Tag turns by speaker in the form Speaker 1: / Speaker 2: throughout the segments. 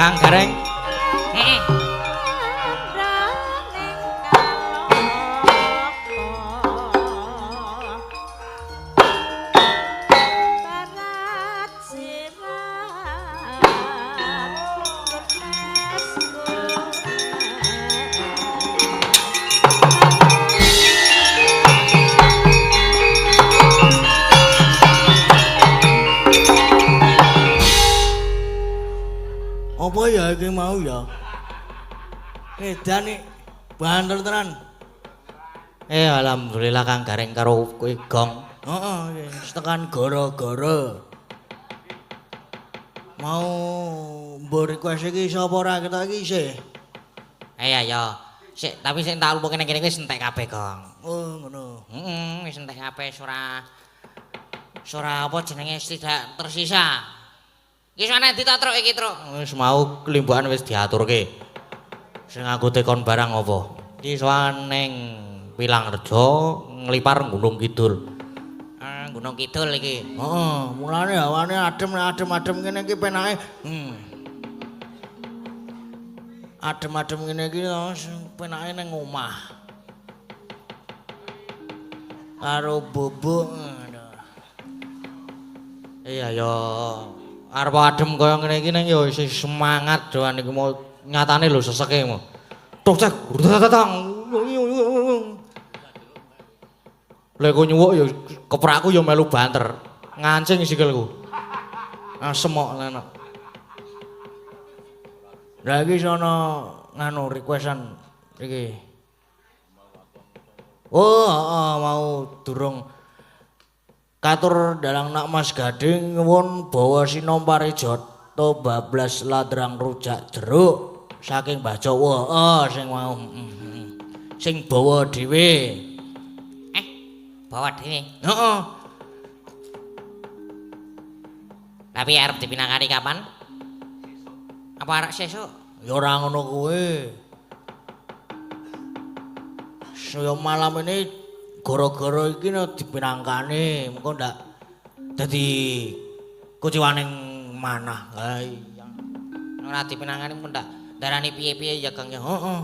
Speaker 1: Kang Gareng.
Speaker 2: Apa ya iki mau ya? Edan nih, banter tenan.
Speaker 1: Alhamdulillah Kang Gareng karo kowe gong.
Speaker 2: Heeh, tekan gara-gara. Mau mbok request iki sapa ora ketok iki isih?
Speaker 1: Ya. Sik, tapi sing tak lupa kene wis entek kabeh, Gong.
Speaker 2: Oh, ngono.
Speaker 1: Wis entek kabeh ora apa jenenge tidak tersisa. Iki ana ditatruk iki, Truk. Wis mau kelimbukan wis diaturke. Sing aku tekon barang apa? Iki sowan ning Pilangrejo nglipar Gunung Kidul. Gunung Kidul iki.
Speaker 2: Heeh, mulane hawane adem kene iki penake. Adem-adem ngene iki penake ning omah. Karo bubuk.
Speaker 1: Iya ya. Arep adem kaya ngene iki ning ya isih semangat doan iki mau nyatane lho seseke mau. Tok cek. Lek ku nyuwuk ya keprakku ya melu banter. Ngancing sikilku. Asem kok enak.
Speaker 2: Lah iki sono nganu requestan iki. Oh, heeh, mau durung katur dalang nak Mas Gading nyuwun bawa sinom parijoto bablas ladrang rujak jeruk saking Mbah Jawa. Sing mau sing bawa dhewe.
Speaker 1: Bawa dhewe.
Speaker 2: Heeh.
Speaker 1: Tapi arep dipinangani kapan? Apa arek sesuk?
Speaker 2: Ya ora ngono kuwi. Saya malam ini gara-gara iki dipinangkani, mengko ndak dadi kuciwaning manah. Ha iya.
Speaker 1: Ora dipinangani mun ndak darani piye-piye ya Kang ya.
Speaker 2: Heeh.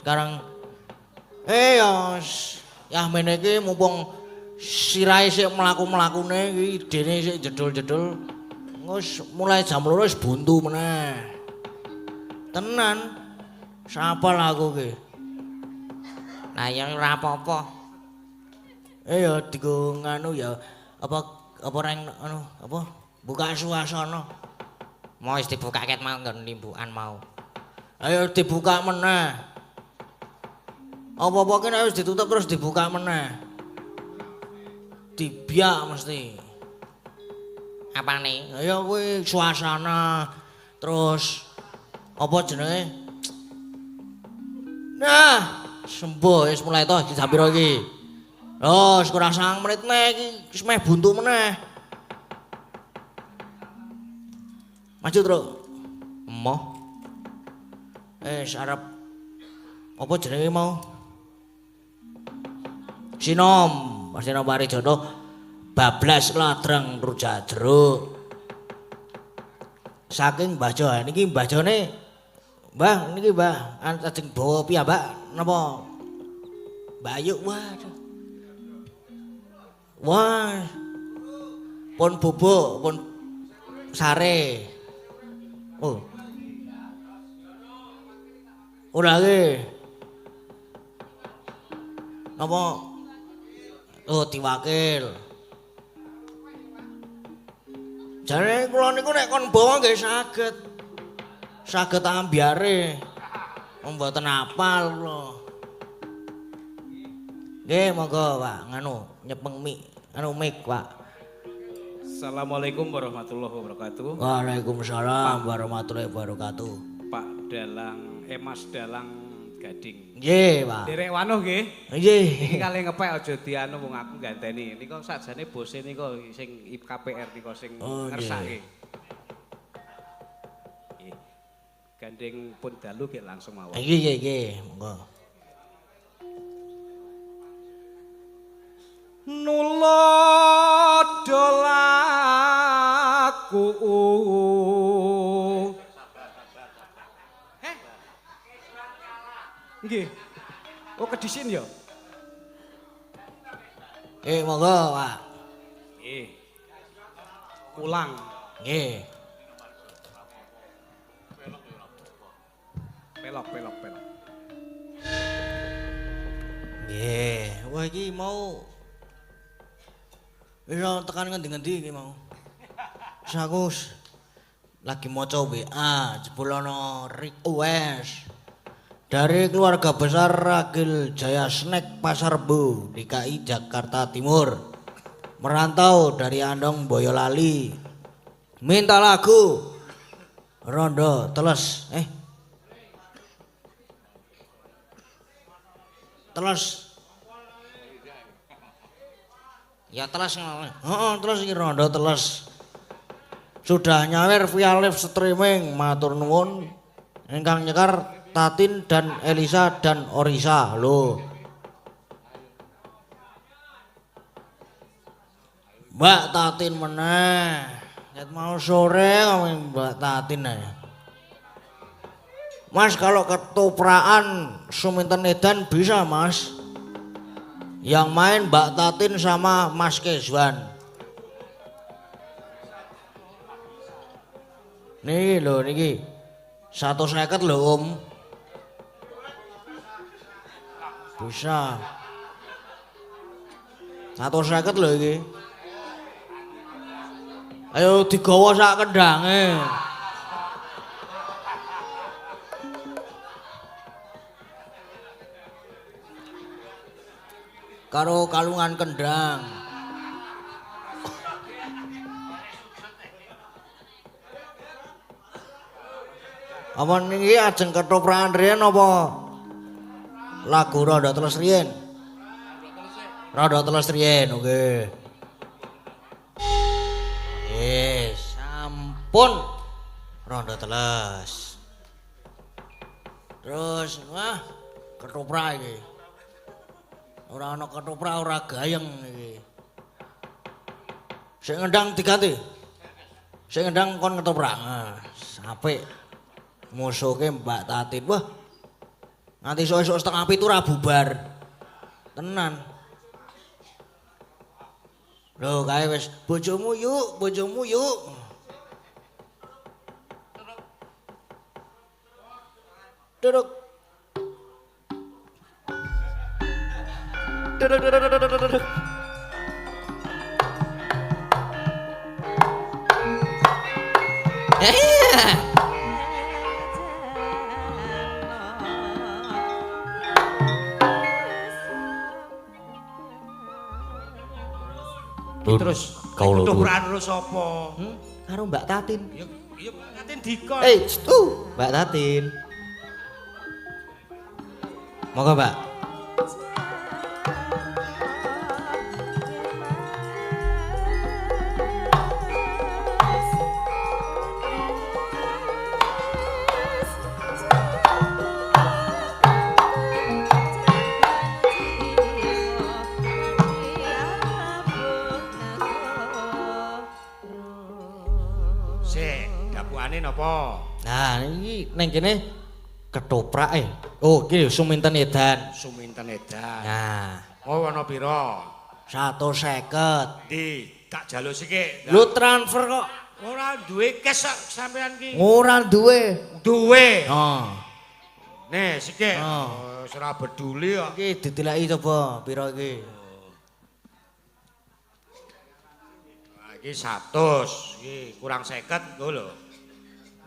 Speaker 2: Sekarang ya mene iki mumpung sirahe sik mlaku-mlakune iki idene sik jedul-jedul. Wis mulai jam 2 wis buntu meneh. Tenan. Sapal aku ki.
Speaker 1: Lah ya ora apa-apa.
Speaker 2: Ya digo nganu ya apa reng anu apa buka suasana.
Speaker 1: Mau wis dibukake mau nggon limbukan mau.
Speaker 2: Ayo dibuka meneh. Apa-apa ki nek wis ditutup terus dibuka meneh. Dibiak mesti.
Speaker 1: Apane?
Speaker 2: Ya kuwi suasana terus apa jenenge? Nah, sembuh wis mulai toh jam piro iki? Oh, kurang 9 menit neh iki wis meh buntu meneh. Maju, Truk.
Speaker 1: Emoh.
Speaker 2: Arep apa jenenge mau? Sinom, pasti nombari jodoh. Bablas ladrang rujak jeruk. Saking Mbah Jo, niki Mbah Jone. Mbah, niki Mbah, ajeng bawa piyambak napa? Bayu, waduh. Wah. Pun bubuk, pun sare. Oh. Ora ge. Napa? Oh, diwakil. Jare kula niku nek kon bawa nggih saged. Saged ambyare. Mboten apal kula. Nggih, monggo, Pak. Nganu, nyepeng mik, Pak.
Speaker 3: Assalamualaikum warahmatullahi wabarakatuh.
Speaker 2: Waalaikumsalam warahmatullahi wabarakatuh.
Speaker 3: Pak Dalang, Mas Dalang Gading.
Speaker 2: Nggih, Pak.
Speaker 3: Derek wanuh nggih.
Speaker 2: Nggih.
Speaker 3: Iki kali ngepek aja dianu wong aku ganteni. Nika sakjane bose nika sing KPR nika sing ngersake. Nggih. Gandeng pun dalu nggih langsung mawon.
Speaker 2: Nggih, monggo.
Speaker 3: Nulodo laku Nggih. Oh kedisin ya?
Speaker 2: Monggo, Pak.
Speaker 3: Nggih. Ulang.
Speaker 2: Nggih.
Speaker 3: Pelok.
Speaker 2: Nggih, wah iki mau wis tekan ngendi-ngendi iki mau. Wis aku lagi maca WA, jebul ana request dari keluarga besar Ragil Jaya Snack Pasar Rebo, DKI Jakarta Timur. Merantau dari Andong Boyolali. Minta lagu Rondo Teles. Teles. Ya teles ngono. Heeh, terus iki Rondo Teles. Sudah nyawer via live streaming, matur nuwun. Ingkang nyekar Tatin dan Elisa dan Orisa. Lho. Mbak Tatin meneh. Ket mau sore kami Mbak Tatin aja. Mas kalau ketopraan Suminten Edan bisa Mas. Yang main Mbak Tatin sama Mas Kezwan. Nih lho niki 150 lho Om. Bisa. 150 lho iki. Ayo digawa sak kendange. Karo kalungan kendang. Apa niki ajeng ketoprakan riyen apa lagu Rondo Teles riyen? Rondo Teles riyen, oke. Sampun Rondo Teles. Terus wah ketoprak iki. Ora ana ketoprak ora gayeng iki. Sing ngendang diganti. Sing ngendang kon ketoprak. Nah, apik. Musuhke Mbak Tatin. Wah. Nganti esuk-esuk setengah 7 ora bubar. Tenan. Lho kae wis bojomu yuk, bojomu yuk. Duduk. Duduk.
Speaker 3: Terus ketoprak terus apa?
Speaker 1: Karo Mbak Tatin.
Speaker 3: Ya ngatin dikon.
Speaker 1: Mbak Tatin. Monggo, Mbak.
Speaker 3: Napa?
Speaker 1: Nah, iki ning kene ketoprak Oh, iki Suminten Edan.
Speaker 3: Suminten Edan.
Speaker 1: Nah,
Speaker 3: Oh, ana pira?
Speaker 2: 150.
Speaker 3: Di, tak jaluk sithik.
Speaker 2: Lu transfer kok.
Speaker 3: Ora duwe cash kok sampean ki.
Speaker 2: Ora duwe.
Speaker 3: Duwe.
Speaker 2: Oh.
Speaker 3: Nih, sithik.
Speaker 2: Oh.
Speaker 3: Wis ora peduli kok.
Speaker 2: Iki ditilaki coba pira iki?
Speaker 3: Nah, iki 100. Iki kurang 50 nggo lho.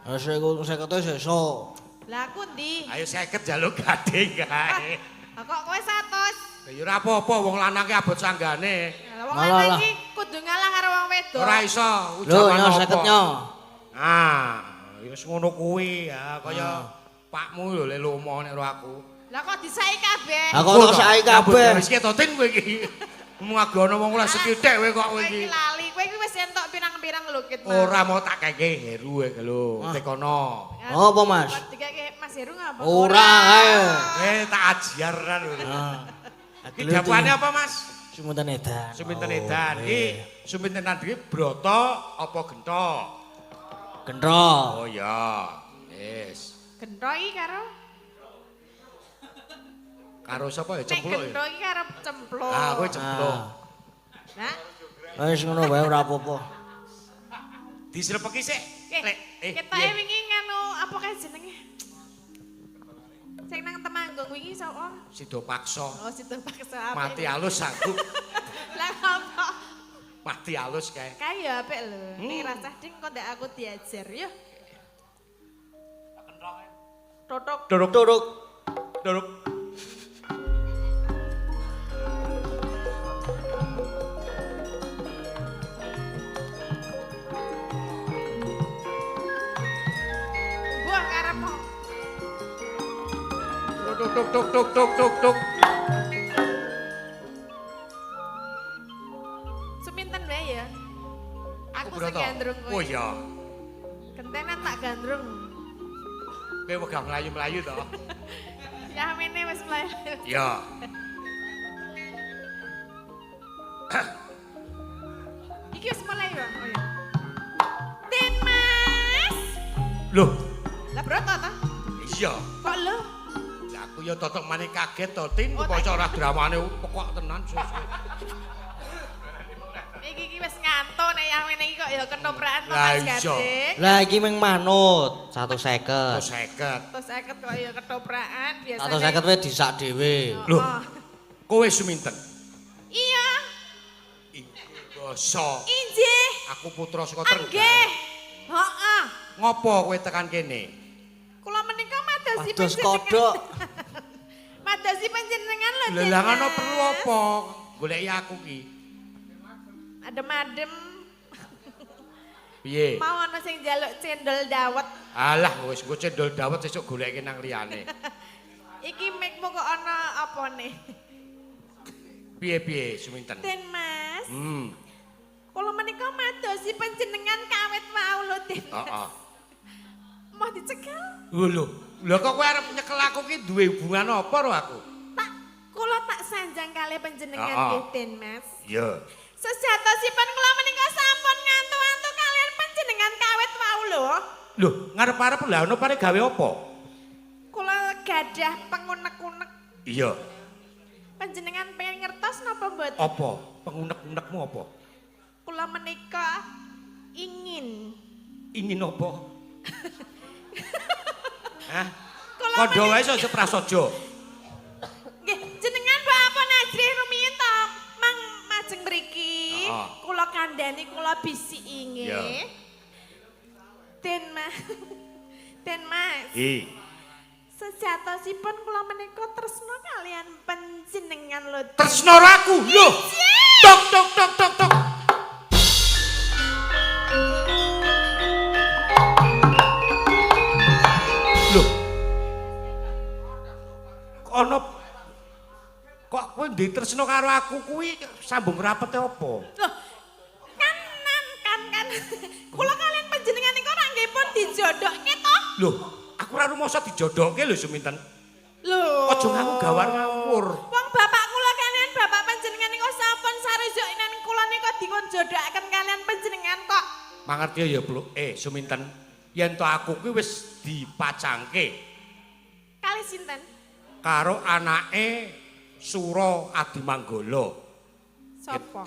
Speaker 2: Saya iku 50 sesuk.
Speaker 4: Lah aku ndi?
Speaker 3: Ayo 50 jaluk gading kae.
Speaker 4: Lah kok kowe 100?
Speaker 3: Ya ora apa-apa wong lanang ki abot sanggane.
Speaker 4: Lah wong
Speaker 2: Malah
Speaker 4: lanang
Speaker 2: lah.
Speaker 4: iki kudu ngalah karo wong wedok.
Speaker 3: Ora iso
Speaker 2: Lho,
Speaker 3: ujaman
Speaker 2: nyo
Speaker 3: apa.
Speaker 2: 50 nyo.
Speaker 3: Ah, wis ngono kuwi ya, kaya pakmu lho le lomo nek karo aku.
Speaker 4: Lah kok disai kabeh?
Speaker 2: Aku tok saiki kabeh.
Speaker 3: Wis ki totin kowe iki. Ngagono wong ora sekithik kowe kok kowe
Speaker 4: Kowe iki
Speaker 3: iki.
Speaker 4: lali, kowe iki wis entuk pirang-pirang lho Kit.
Speaker 3: Ora mau tak keke heru e lho, tekono.
Speaker 2: Apa, Mas?
Speaker 4: Kok dikake Mas Heru ngapa?
Speaker 2: Ora ae.
Speaker 3: Tak ajaran lho.
Speaker 2: Ah.
Speaker 3: Iki dapane apa, Mas?
Speaker 2: Suminten Edan.
Speaker 3: Suminten Edan. Iki Suminten Edan iki broto apa gento?
Speaker 2: Gendro.
Speaker 3: Oh ya. Wis.
Speaker 4: Gendro iki karo
Speaker 5: Karo sapa ya
Speaker 4: Nek
Speaker 5: cempluk ya?
Speaker 4: gendro iki karo cempluk.
Speaker 5: Ah, kowe cempluk.
Speaker 4: Nah,
Speaker 2: Wis ngono wae ora apa-apa.
Speaker 5: Disrepeki sik. Lek
Speaker 4: ketoke wingi nganu apa kae jenenge? Sing nang Temanggung wingi sapa?
Speaker 5: Sido paksa.
Speaker 4: Oh, situ paksa apa?
Speaker 5: Mati alus aku.
Speaker 4: Lah apa?
Speaker 5: Mati alus kae.
Speaker 4: Kae ya apik lho. Ning rasah ding kok ndek aku diajar ya. Totok.
Speaker 5: Duruk duruk. Duruk.
Speaker 4: Buah karepmu.
Speaker 5: Tuk tuk tuk tuk tuk tuk tuk.
Speaker 4: Suminten wae ya. Aku sing
Speaker 5: Broto.
Speaker 4: gandrung kowe.
Speaker 5: Oh iya.
Speaker 4: Gentenan tak gandrung.
Speaker 5: Kowe wegah mlayu-mlayu to.
Speaker 4: Ya mene wis mlayu.
Speaker 5: Iya.
Speaker 4: Iki wis mulai ya. Oh ya. Den Mas.
Speaker 5: Loh,
Speaker 4: Lah broto ta?
Speaker 5: iya.
Speaker 4: Kok lho?
Speaker 5: Lah aku ya totok maneh kaget to, Tin.
Speaker 4: Oh,
Speaker 5: Kok ora dramane pokok tenan suwe-suwe.
Speaker 4: Iki wis ngantuk nek yang mene iki kok ya ketoprakan to
Speaker 5: Lah
Speaker 4: Mas
Speaker 5: iya.
Speaker 4: Gading.
Speaker 2: Lah iki meng manut.
Speaker 1: 150.
Speaker 5: 150.
Speaker 4: Terus saya kok ya ketoprakan biasanya.
Speaker 2: 150 wae disak dhewe.
Speaker 5: Loh.
Speaker 4: Oh.
Speaker 5: Kowe suminten.
Speaker 4: Iya,
Speaker 5: Basa.
Speaker 4: injih.
Speaker 5: Aku putra saka
Speaker 4: Nggih.
Speaker 5: Trenggalek.
Speaker 4: Heeh.
Speaker 5: Ngopo kowe tekan kene?
Speaker 4: Kula menika madosi
Speaker 2: Pados kodok.
Speaker 4: Madosi panjenengan lho.
Speaker 5: Lha lah ngono perlu apa? Goleki aku ki.
Speaker 4: Adem-adem.
Speaker 5: Piye?
Speaker 4: Mau ana sing njaluk cendol dawet.
Speaker 5: Alah wis engko cendol dawet sesuk goleki nang liyane.
Speaker 4: Iki mikmu kok ana apane?
Speaker 5: Piye-piye suminten?
Speaker 4: Den Mas.
Speaker 5: Hmm.
Speaker 4: Kula menika madosi panjenengan kawit wau lho, Den.
Speaker 5: Heeh.
Speaker 4: Mau dicekel?
Speaker 5: Lho, lho kok kowe arep nyekel aku ki duwe hubungan apa karo aku?
Speaker 4: Kula tak sanjang kalih panjenengan
Speaker 5: Heeh.
Speaker 4: nggih, Den Mas.
Speaker 5: Iya.
Speaker 4: Sejatosipun kula menika sampun ngantuk-antuk kalian panjenengan kawit wau lho.
Speaker 5: Lho, ngarep-arep lha ono pare gawe apa?
Speaker 4: Kula gadah pengunek-unek.
Speaker 5: Iya.
Speaker 4: Panjenengan pengen ngertos napa mboten?
Speaker 5: Apa? Pengunek-unekmu apa?
Speaker 4: Kula menika ingin.
Speaker 5: Ingin apa? Hah?
Speaker 4: Kula
Speaker 5: Kodho wae iso prasaja.
Speaker 4: Nggih, jenengan Bapak Najrih rumiyin to majeng mriki.
Speaker 5: Heeh.
Speaker 4: Kula kandhani kula bisiki
Speaker 5: Iya.
Speaker 4: nggih. Den Mas. Den Mas. Sejatosipun kula menika tresna kalian panjenengan lho. Den.
Speaker 5: Tresno aku. Lho. Tok tok tok tok tok. Lho. Ono kok kowe ndek tresno karo aku kuwi sambung rapete apa?
Speaker 4: Loh, kan. Kula kalian panjenengan niku ora nggih pun dijodohke to?
Speaker 5: Lho, aku ora rumasa dijodohke lho Suminten.
Speaker 4: Lho.
Speaker 5: Aja ngaku gawar ngawur.
Speaker 4: Wong bapak kula kalian bapak panjenengan niku sampun sarejokinan kula niku dikon jodohaken kalian panjenengan kok.
Speaker 5: Mangerti ya, Bluk. Suminten, yen to aku kuwi wis dipacangke
Speaker 4: Kali sinten?
Speaker 5: karo anake Sura Adimanggala.
Speaker 4: Sopo?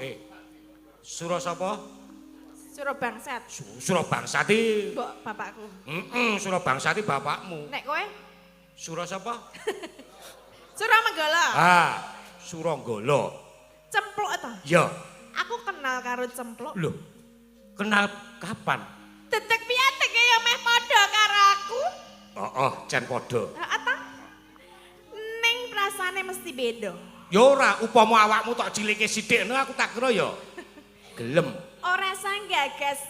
Speaker 5: Sura sapa?
Speaker 4: Sura bangsat.
Speaker 5: Sura Bangsati.
Speaker 4: Mbok bapakku.
Speaker 5: Sura Bangsati bapakmu.
Speaker 4: Nek kowe?
Speaker 5: Sura sapa?
Speaker 4: Sura Menggala.
Speaker 5: Ah, Suranggala.
Speaker 4: Cempluk to?
Speaker 5: Ya.
Speaker 4: Aku kenal karo cempluk.
Speaker 5: Lho. Kenal kapan?
Speaker 4: Dedek piatek ya meh padha karo aku.
Speaker 5: Oh, jan padha.
Speaker 4: Heeh ta? Ning rasane mesti beda.
Speaker 5: Ya ora, upama awakmu tok cilike sithik ngono aku tak kira ya gelem.
Speaker 4: Ora sanggagas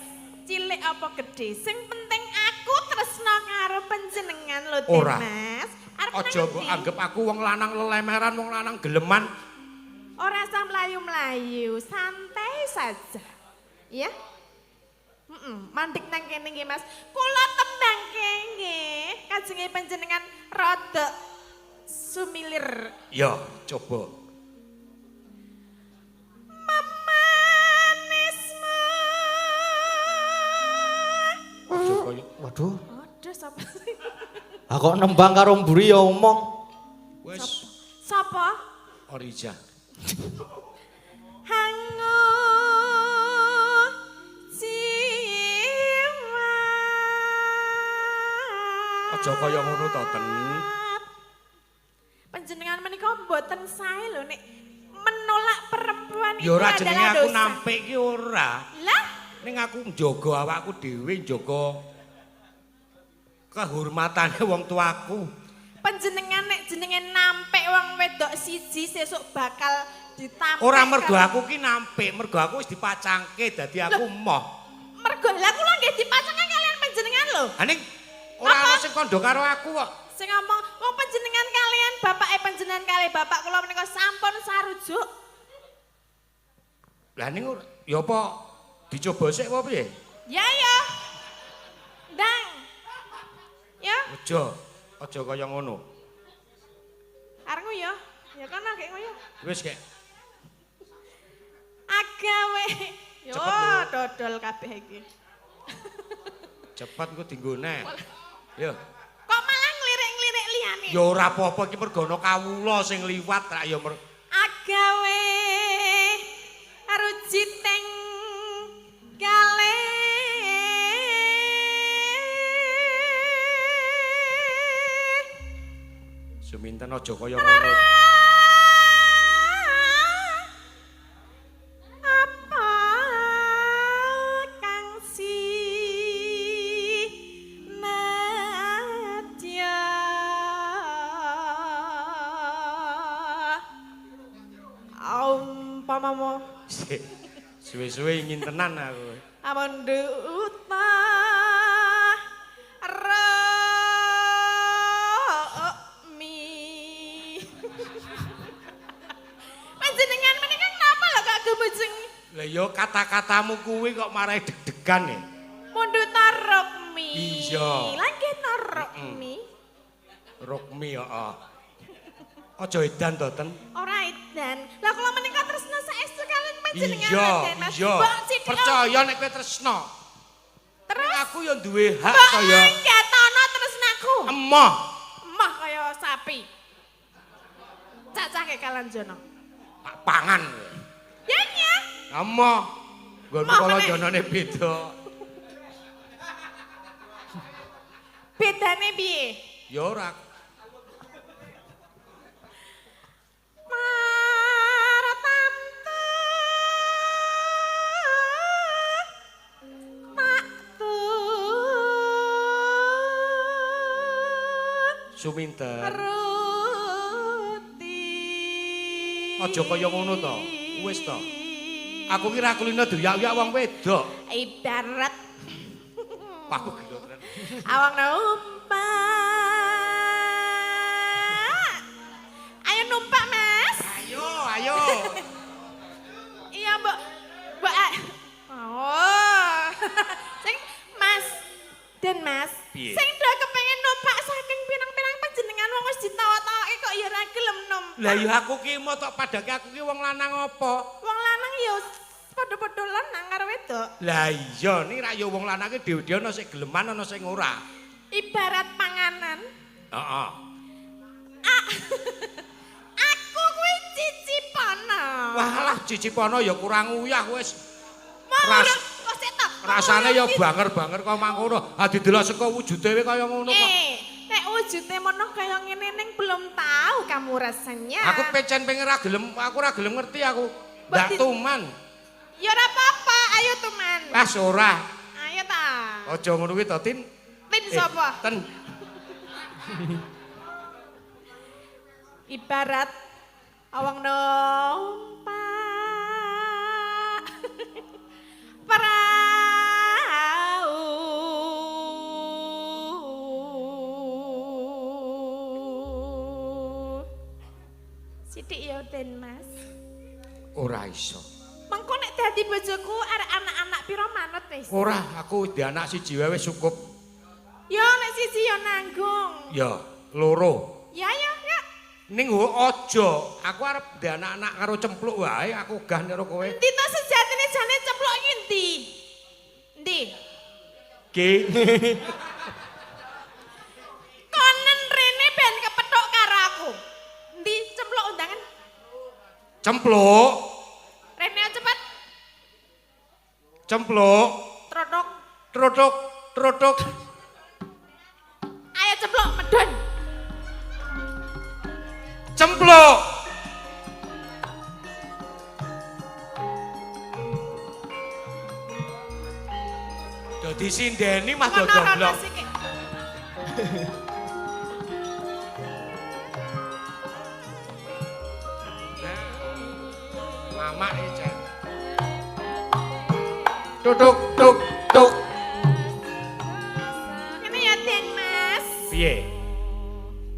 Speaker 4: cilik apa gede. Sing penting aku tresna karo panjenengan lho, Den
Speaker 5: Ora.
Speaker 4: Mas. Arep
Speaker 5: Aja mbok anggap aku wong lanang lelemeran, wong lanang geleman.
Speaker 4: Ora usah mlayu-mlayu, santai saja. Ya? Mandek nang kene nggih, Mas. Kula tembangke nggih. Kajenge panjenengan rada sumilir.
Speaker 5: Ya, coba.
Speaker 4: Memanismu.
Speaker 5: Coba yuk.
Speaker 2: Waduh,
Speaker 4: Aduh, sapa sih?
Speaker 2: aku nembang karo mburi ya omong.
Speaker 5: Wis.
Speaker 4: Sapa Apa?
Speaker 5: Orija.
Speaker 4: Hangu jiwa.
Speaker 5: Aja kaya ngono to, Ten.
Speaker 4: Panjenengan menika mboten sae lho nek menolak perempuan
Speaker 5: Ya
Speaker 4: itu
Speaker 5: ora
Speaker 4: adalah
Speaker 5: jenenge aku
Speaker 4: dosa.
Speaker 5: nampik ki ora.
Speaker 4: Lah,
Speaker 5: Ning aku njaga awakku dhewe, njaga kehormatane wong tuaku.
Speaker 4: panjenengan nek jenenge nampik wong wedok siji sesuk bakal ditampik.
Speaker 5: Ora mergo aku ki nampik, mergo aku wis dipacangke dadi aku moh.
Speaker 4: Mergo lah kula nggih dipacangke kalian panjenengan lho.
Speaker 5: Ha ning ora ana sing kandha karo aku kok.
Speaker 4: Sing ngomong wong panjenengan kalian bapake panjenengan kali bapak kula menika sampun sarujuk.
Speaker 5: Lah ning ya apa dicoba sik apa piye?
Speaker 4: Ya ya. Ndang. Ya,
Speaker 5: Aja kaya ngono.
Speaker 4: areng ya. Ya kono gek ngoyo.
Speaker 5: Wis kek.
Speaker 4: Agawe. Yo,
Speaker 5: Cepet lho.
Speaker 4: dodol kabeh iki.
Speaker 5: Cepet engko dienggo neh. Yo.
Speaker 4: Kok malah nglirik-nglirik liyane?
Speaker 5: Ya ora apa-apa iki mergo ana kawula sing liwat ra ya
Speaker 4: Agawe rujiting kale
Speaker 5: seminten aja kaya ngono.
Speaker 4: apa kang si nadya umpamamo
Speaker 5: Suwe-suwe ingin tenan aku.
Speaker 4: amonduta mi panjenengan menika kenapa lho kok gemujeng
Speaker 5: Lah ya kata-katamu kuwi kok marai deg-degan ya.
Speaker 4: munduta rokmi
Speaker 5: Iya.
Speaker 4: lagi rokmi
Speaker 5: Rukmi heeh. Aja edan to, Ten.
Speaker 4: ora edan lah kula menika tresna saestu kalian panjenengan
Speaker 5: Iya,
Speaker 4: Raden, Mas.
Speaker 5: iya.
Speaker 4: Mbok sithik,
Speaker 5: Percaya nek kowe tresno.
Speaker 4: terus
Speaker 5: Aku ya duwe hak
Speaker 4: mbok
Speaker 5: kaya
Speaker 4: ngetono tresnaku
Speaker 5: emoh.
Speaker 4: emah kaya sapi cacah ke kalanjono
Speaker 5: Tak pangan.
Speaker 4: ya ya
Speaker 5: Emoh. Nggon
Speaker 4: Emoh
Speaker 5: kala
Speaker 4: meneh.
Speaker 5: janane beda.
Speaker 4: bedane piye
Speaker 5: Ya ora.
Speaker 4: Martamtu taktu
Speaker 5: Suminten.
Speaker 4: ruti
Speaker 5: Aja kaya ngono to. Wis to. Aku ki ra kulino doyak-doyak wong wedok.
Speaker 4: ibarat
Speaker 5: Aku gelo tenan.
Speaker 4: awang numpak ayo numpak mas
Speaker 5: Ayo, ayo.
Speaker 4: iya mbak oh sing mas dan mas
Speaker 5: Piye?
Speaker 4: sing do kepengen numpak saking pirang-pirang panjenengan wong wis ditawa-tawake kok ya ra gelem numpak
Speaker 5: Lah ya aku ki mau tok padake aku ki wong lanang apa?
Speaker 4: wong lanang ya padha-padha lanang karo wedok
Speaker 5: Lah iya ning ra ya wong lanang ki dhewe-dhewe ana sing geleman ana sing ora.
Speaker 4: ibarat panganan
Speaker 5: Heeh.
Speaker 4: aku kuwi cicipana
Speaker 5: Walah cicipono ya kurang uyah wis.
Speaker 4: mau
Speaker 5: ras-
Speaker 4: kok sik to
Speaker 5: Rasane ya banger-banger kok mangkono. Ha didelok saka wujude kaya ngono kok.
Speaker 4: nek wujude mono kaya ngene ning belum tahu kamu rasanya
Speaker 5: Aku pecen pengen ra gelem, aku ra gelem ngerti aku. Ndak
Speaker 4: Berarti-
Speaker 5: tuman.
Speaker 4: ya ora apa-apa ayo teman
Speaker 5: Ah ora.
Speaker 4: ayo ta
Speaker 5: Aja ngono kuwi to, Tin.
Speaker 4: Tin sapa
Speaker 5: Ten.
Speaker 4: ibarat awang numpak perahu sithik ya Den Mas
Speaker 5: Ora iso.
Speaker 4: mengko nek dadi bojoku arek anak-anak pira manut wis
Speaker 5: Ora, aku di anak siji wae wis cukup.
Speaker 4: ya nek siji ya nanggung
Speaker 5: Ya, loro.
Speaker 4: ya ya ya
Speaker 5: Ning aja, aku arep di anak-anak karo cempluk wae, aku gah karo kowe.
Speaker 4: endi to sejatine jane ceplok iki endi endi
Speaker 5: Ki.
Speaker 4: konen rene ben kepethuk karo aku endi cemplok undangan
Speaker 5: Cempluk.
Speaker 4: Rene cepet.
Speaker 5: Cempluk.
Speaker 4: Trotok.
Speaker 5: Trotok, trotok.
Speaker 4: Ayo ceplok medun.
Speaker 5: Cempluk. Dadi sindeni mah
Speaker 4: Ngono
Speaker 5: dodol
Speaker 4: rono
Speaker 5: blok.
Speaker 4: siki.
Speaker 5: Mama Ecen. Tuk tuk tuk.
Speaker 4: Ngene ya Den Mas.
Speaker 5: Piye?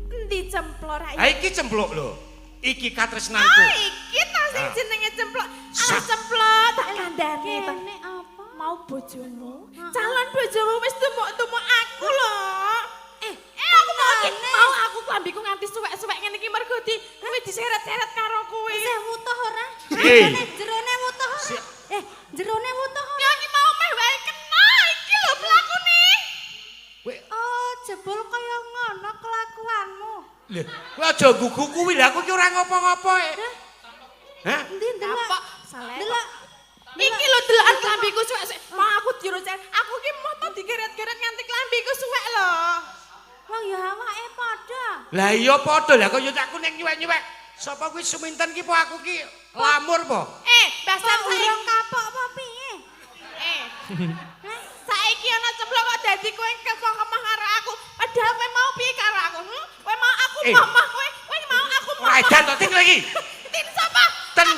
Speaker 4: Endi cemplok ra?
Speaker 5: Ha iki cempluk lho. Iki katresnanku.
Speaker 4: Oh, iki ta sing
Speaker 5: Ah.
Speaker 4: jenenge cemplok.
Speaker 5: Sa-
Speaker 4: Alah cemplok tak kandhani to.
Speaker 6: Kene apa?
Speaker 4: Mau bojomu? Calon bojomu wis tumuk-tumuk aku lho. Aku mau aku klambiku nganti suwek-suwek ngene iki mergo kuwi diseret-seret karo kuwi.
Speaker 6: Isih wutuh ora?
Speaker 5: Hei.
Speaker 6: Jerone wutuh ora? Jerone wutuh ora?
Speaker 4: Ya iki mau meh wae kena iki lho pelakune.
Speaker 6: Oh, jebul kaya ngono kelakuanmu.
Speaker 5: Lho, kowe aja gugu kuwi lha aku ki ora ngopo-ngopo e. Hah?
Speaker 6: Endi ndelok?
Speaker 4: Apa? Salah.
Speaker 6: Ndelok.
Speaker 4: Iki lho delokan klambiku suwek-suwek. Mau aku dirucen. Aku ki moto digeret-geret nganti klambiku suwek lho.
Speaker 6: Wong ya awake padha.
Speaker 5: Lah iya padha lah kaya aku ning nyuwek-nyuwek. Sapa kuwi suminten ki po aku ki lamur po.
Speaker 4: Basan
Speaker 6: Kok urung kapok apa piye?
Speaker 4: Saiki ana cemplok kok dadi kowe kemah karo aku. Padahal kowe mau piye karo aku? Kowe mau aku mamah kowe mau aku
Speaker 5: Ora
Speaker 4: mamah.
Speaker 5: edan to ting lagi.
Speaker 4: Tin sapa?
Speaker 5: Ten.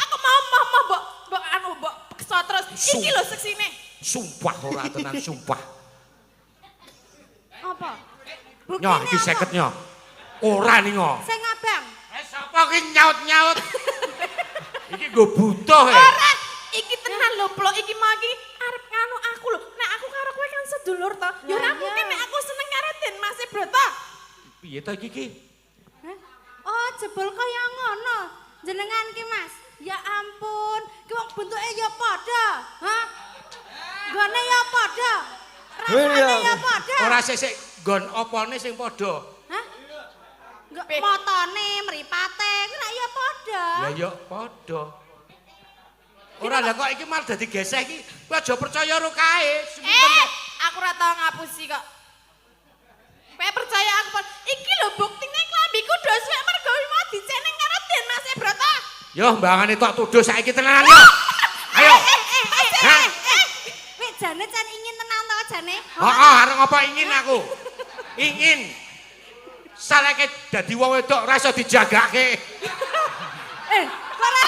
Speaker 4: Aku mau mamah mbok anu mbok pekso terus. Iki lho seksine.
Speaker 5: Sumpah ora tenan sumpah.
Speaker 6: Apa?
Speaker 5: Nyoh iki 50 nyoh. Ora ningo.
Speaker 6: Sing abang.
Speaker 5: Sapa ki nyaut-nyaut? Iki nggo butuh e.
Speaker 4: Ora, iki tenan lho plok iki mau iki arep nganu aku lho. Nek aku karo kowe kan sedulur to. Ya ora mungkin nek aku seneng karo Den Mas Broto.
Speaker 5: Piye to iki ki?
Speaker 6: Oh, jebul kaya ngono. Jenengan ki, Mas. Ya ampun, ki wong bentuke ya padha. Hah? Gone ya padha. Rasane ya padha.
Speaker 5: Ora sik nggon opone sing padha.
Speaker 6: Hah? Motone, mripate, kuwi nek ya padha.
Speaker 5: Ya ya padha. Ora lah kok iki malah dadi geseh iki. Kowe aja percaya ro kae.
Speaker 4: Aku ora tau ngapusi kok. Kowe percaya aku pon. Iki lho buktine klambiku do suwek mergo mau diceneng karo Den Mas Broto.
Speaker 5: Yo mbangane tok tuduh saiki tenanan yo. Ayo. Hah?
Speaker 6: Wek jane can ingin tenan to jane?
Speaker 5: Heeh, arep apa ingin aku? Ingin. Saleke dadi wong wedok ora iso dijagake.
Speaker 6: Ora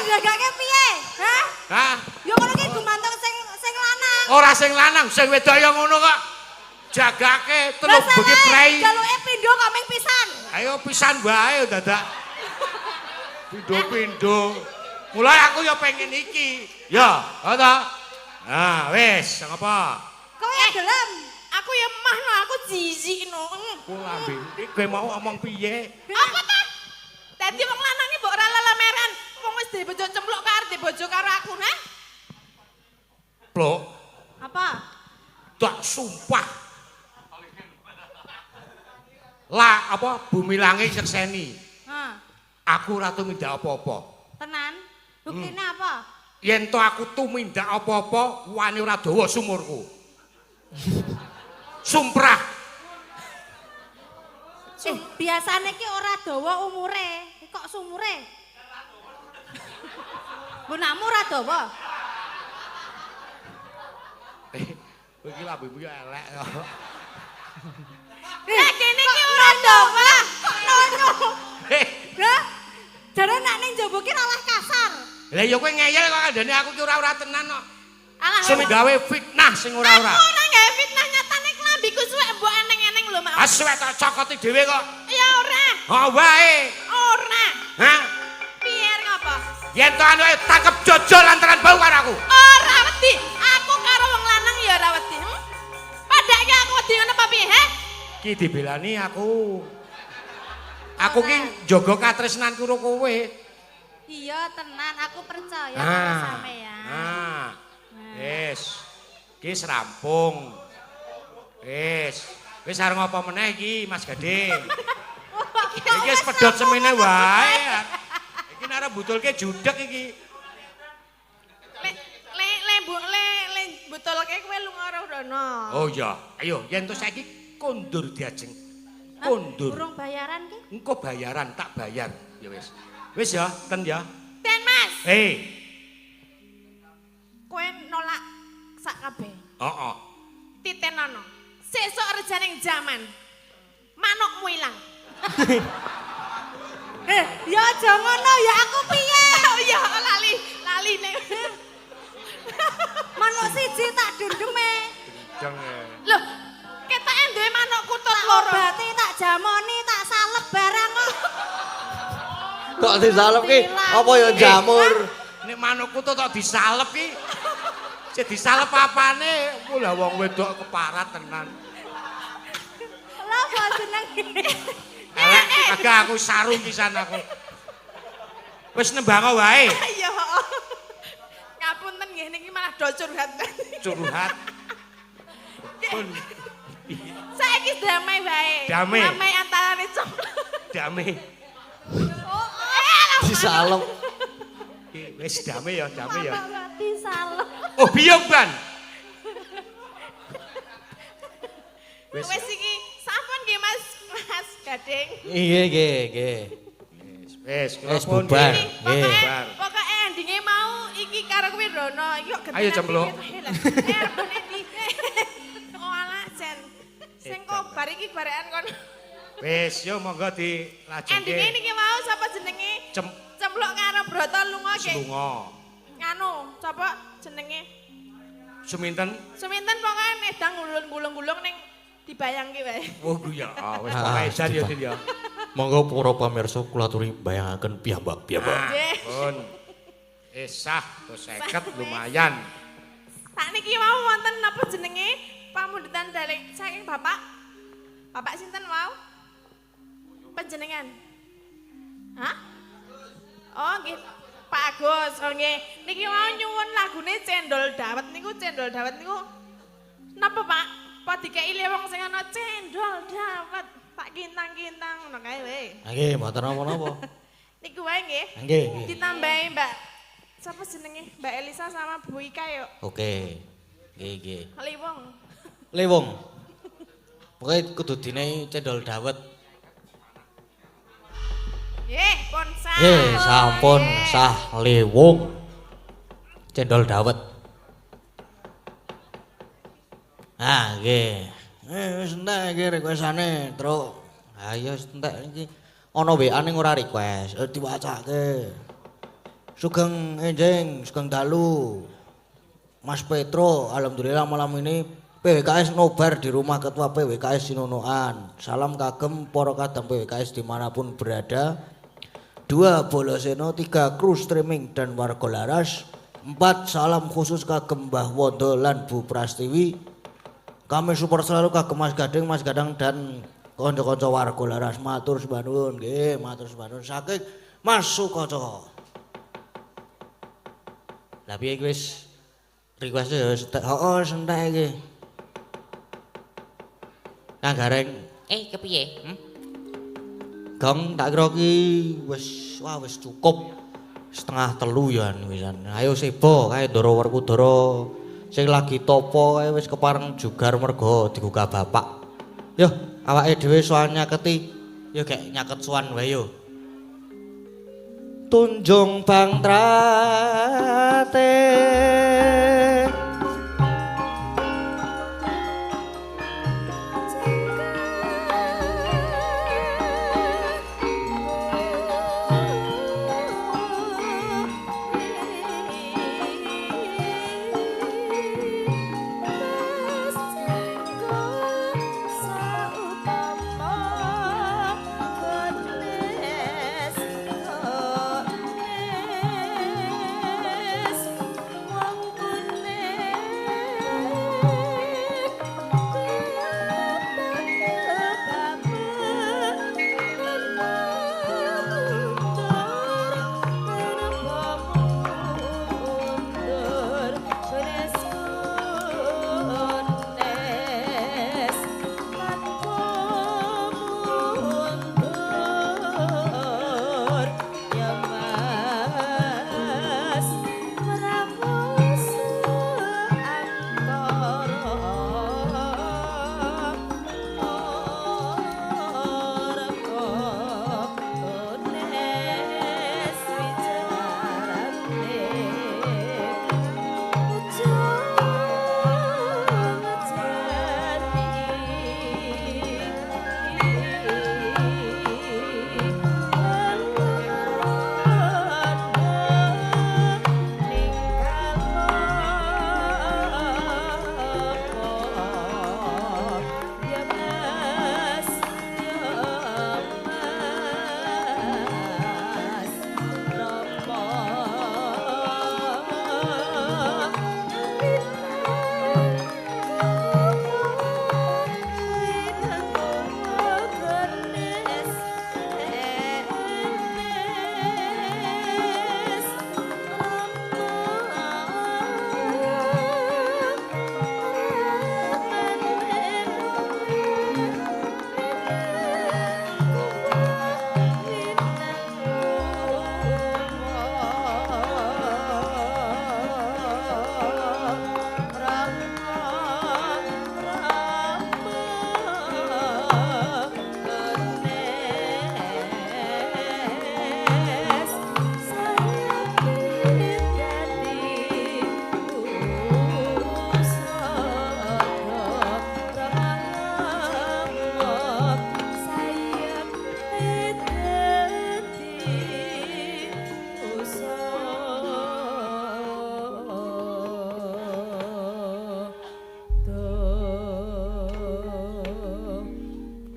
Speaker 6: jagake piye? Hah?
Speaker 5: Hah?
Speaker 6: Ya ngono ki gumantung sing lanang.
Speaker 5: Ora sing lanang, sing wedok ya ngono kok. Jagake terus begi prei.
Speaker 6: Jaluke pindho kok ming pisan.
Speaker 5: Ayo pisan wae dadak. Pindho-pindho. Mulai aku ya pengen iki. Ya, ta? Nah, wis, ngapa?
Speaker 6: Kowe gelem?
Speaker 4: Aku ya mah no, aku jijik no.
Speaker 5: Ku lambe iki kowe mau omong piye?
Speaker 4: Apa ta? Dadi wong lanang iki mbok ora lelemeran. Wong wis duwe bojo cemplok karo duwe bojo karo aku, ha?
Speaker 5: Plok,
Speaker 6: Apa?
Speaker 5: tak sumpah. Lah apa bumi langit sekseni.
Speaker 6: Hah.
Speaker 5: Aku ora tumindak apa-apa.
Speaker 6: Tenan? Buktine apa?
Speaker 5: Yen to aku tumindak apa-apa, wani ora dawa sumurku. Sumprah.
Speaker 6: Biasane ki ora dawa umure. Kok sumure? Bunakmu ora dawa.
Speaker 5: Kowe iki lambemu yo elek kok.
Speaker 4: Kene iki ora dawa. Kok nonyo?
Speaker 6: Lah, jare nek ning njaba ki malah kasar.
Speaker 5: Lah ya kowe ngeyel kok kandhane aku ki ora tenan kok.
Speaker 4: Alah.
Speaker 5: Sing gawe fitnah sing ora-ora.
Speaker 4: Aku ora gawe fitnah nyatane klambiku suwek mbok eneng-eneng lho, Mak.
Speaker 5: Aswek tak cokoti dhewe kok.
Speaker 4: Ya ora.
Speaker 5: Ha wae.
Speaker 4: Ora.
Speaker 5: Hah?
Speaker 4: Piye ngapa?
Speaker 5: Yen to anu tangkep jojol lantaran bau karo aku.
Speaker 4: Ora wedi. Aku karo wong lanang ya ora wedi. Padake aku wedi ngono apa piye, he?
Speaker 5: Ki dibelani aku. Aku ki njaga katresnanku karo kowe.
Speaker 6: Iya tenan, aku percaya karo sampean.
Speaker 5: Nah. Wis. Ki rampung. Wis. Wis arep apa meneh iki Mas Gading? Iki wis pedhot semene wae. butulke judeg iki.
Speaker 4: Le butulke kowe lunga rono.
Speaker 5: Oh iya, ayo yen to saiki kondur diajeng. Kondur.
Speaker 6: Urung bayaran ki?
Speaker 5: Engko bayaran tak bayar. Ya wis. Wis ya, ten ya.
Speaker 4: Ten Mas. Kowe nolak sak kabeh.
Speaker 5: Heeh.
Speaker 4: Titenono. Sesuk rejaning jaman. Manukmu ilang.
Speaker 6: Ya aja ngono ya aku piye?
Speaker 4: Oh iya, lali nek.
Speaker 6: Manuk siji tak dundeme.
Speaker 5: Deng.
Speaker 4: Loh, ketake duwe manuk kutut
Speaker 6: Tak
Speaker 4: loro.
Speaker 6: obati, tak jamoni, tak salep barang kok.
Speaker 2: Kok disalep ki? Apa ya jamur?
Speaker 5: Nek manukku to tok disalep ki. Sing disalep apane? Mula wong wedok keparat tenan.
Speaker 6: Lha apa jenenge?
Speaker 5: Elek agak aku sarung pisan aku. Wis nembang wae.
Speaker 4: Iya. Ngapunten nggih niki malah do curhat.
Speaker 5: Curhat. Pun
Speaker 4: Saiki damai wae.
Speaker 5: Damai.
Speaker 4: Damai antarane coplok.
Speaker 5: damai.
Speaker 2: Disalep.
Speaker 5: Wis damai ya, damai ya.
Speaker 6: Mati salep.
Speaker 5: Oh, biyong ban.
Speaker 4: Wis iki sampun nggih Mas Gading.
Speaker 2: Iya nggih.
Speaker 5: Wis,
Speaker 2: Wis
Speaker 5: pun
Speaker 2: bubar.
Speaker 5: nggih.
Speaker 2: Nggih.
Speaker 4: Pokoke endinge mau iki karo kowe rono. Yuk gentenan.
Speaker 5: Ayo, Cempluk.
Speaker 4: Arbone ndi? Oh alah Jen. Sing kobar iki barekan kono.
Speaker 5: Wis, yo monggo dilajengke.
Speaker 4: Endinge niki mau sapa jenenge? Cempluk karo Broto lunga nggih.
Speaker 5: Lunga.
Speaker 4: Nganu, sapa jenenge?
Speaker 5: Suminten?
Speaker 4: Suminten pokoke nedang gulung-gulung ning dibayangke wae.
Speaker 5: Oh ya, wis paesan ya Din ya.
Speaker 2: Monggo para pamirsa kula aturi bayangaken piyambak-piyambak.
Speaker 4: Nggih.
Speaker 5: Pun. Sah, 50 lumayan.
Speaker 4: Tak niki mau wonten napa jenenge? Pamundutan dari saking Bapak. Bapak sinten wau? Panjenengan. Hah? Oh nggih, Pak Agus. Oh nggih. Niki mau nyuwun lagune Cendol Dawet niku napa Pak? Apa dikeki wong sing ana Cendol Dawet. Tak kintang-kintang ngono kae wae.
Speaker 2: Nggih, mboten napa-napa.
Speaker 4: Niku wae nggih.
Speaker 2: Nggih.
Speaker 4: Ditambahi Mbak. Siapa jenenge? Mbak Elisa sama Bu Ika yuk.
Speaker 2: Oke. Nggih.
Speaker 4: Liwong.
Speaker 2: Lewung. Pokoke kudu dinehi cendol dawet.
Speaker 4: Nggih, pun sah.
Speaker 2: Sampun sah lewung. Cendol dawet. Ah, nggih. Wis entek iki requestane, Truk. Ha ya wis entek iki. Ana WA ning ora request, diwacake. Sugeng enjing, sugeng dalu. Mas Petro, alhamdulillah malam ini PWKS nobar di rumah Ketua PWKS Sinunuan. Salam kagem para kadang PWKS dimanapun berada. 2 Boloseno, 3 kru streaming dan warga laras. 4 salam khusus kagem Mbah Wondo lan Bu Prastiwi. Kami support selalu kagem Mas Gading, Mas Gadang dan kanca-kanca warga laras. Matur suwun nggih, matur suwun saking Mas Sukoco. Lah piye iki wis request ya entek. Heeh, entek iki. Kang Gareng,
Speaker 1: kepiye?
Speaker 2: Gong tak kira ki wis cukup. 2:30 ya wisan. Ayo sebo kae Ndara Werkudara. Sing lagi topo kae wis kepareng jugar mergo digugah bapak. Yo, awake dhewe soal nyaketi. Yo gek nyaket sowan wae yo. Tunjung Bang Trate.
Speaker 6: Wong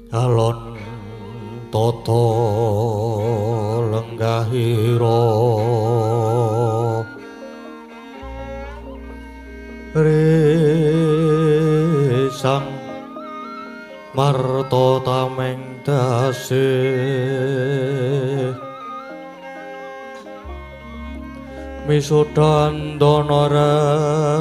Speaker 2: alon tata lenggahira resang marta tameng dasih misudan donoraras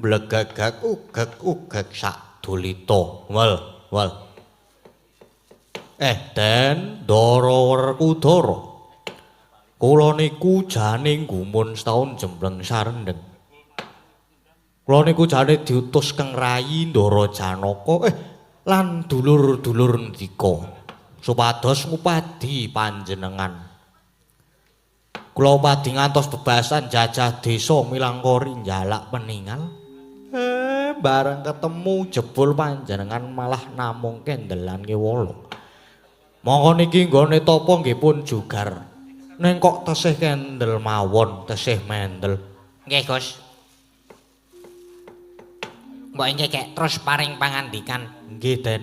Speaker 2: blegagak ugag sak dulita wal Den Ndara Werkudara kula niku jane gumun setahun jembleng sarendeng kula niku jane diutus Kang Rayi Ndara Janaka lan dulur-dulur ndika supados ngupadi panjenengan kula upadi ngantos bebasan jajah desa Milangkori njalak peninggal bareng ketemu jebul panjenengan malah namung kendelan kewala mongko niki nggone tapa nggih pun jugar ning kok tesih kendel mawon tesih mendel
Speaker 1: Nggih Gus. Mbok inggih kek terus paring pangandikan.
Speaker 2: nggih Den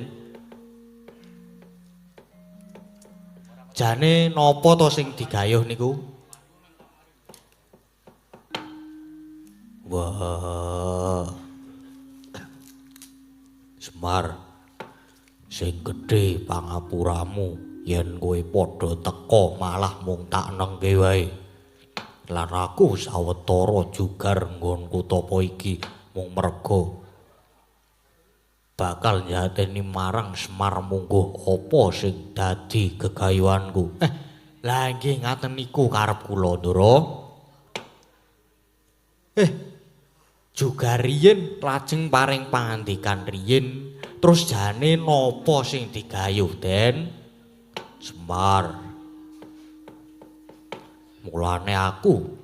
Speaker 2: jane napa to sing digayuh niku wah Semar sing gedhe pangapuramu yen kowe padha teka malah mung tak nengke wae lan aku sawetara jugar nggonku tapa iki mung merga bakal nyateni marang Semar mungguh apa sing dadi gegayuhanku lah nggih ngaten niku karep kula Ndara juga riyin lajeng paring pangandikan riyin terus jane napa sing digayuh Den Semar mulane aku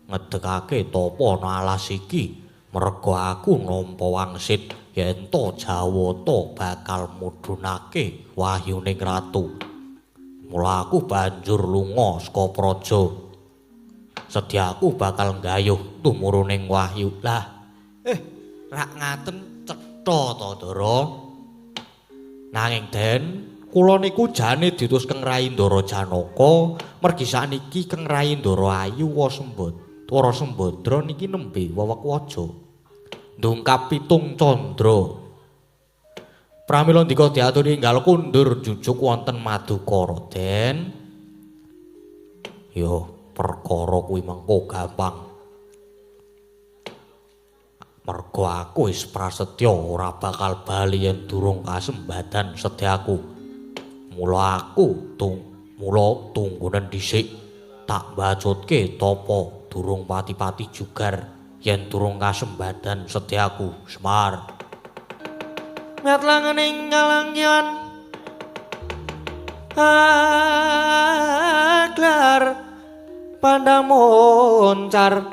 Speaker 2: ngedekake tapa ana alas iki merga aku nampa wangsit yen to Jawata bakal mudhunake wahyuning ratu mula aku banjur lunga saka praja sediaku bakal nggayuh tumuruning wahyu lah rak ngaten cetha to Ndara nanging Den kula niku jane diutus Kang Rayi Ndara Janaka mergi sakniki Kang Rayi Ndara Ayu Wara Sembadra niki nembe Wewekwaja ndungkap 7 candra pramila ndika diaturi enggal kundur jujuk wonten Madukara Den yo perkara kuwi mengko gampang mergo aku wis prasetya ora bakal bali yen durung kasembadan sedyaku mula tunggunen dhisik tak bacutke tapa durung pati-pati jugar yen durung kasembadan sedyaku Semar ngatlangening kalangyan aglar pandang moncar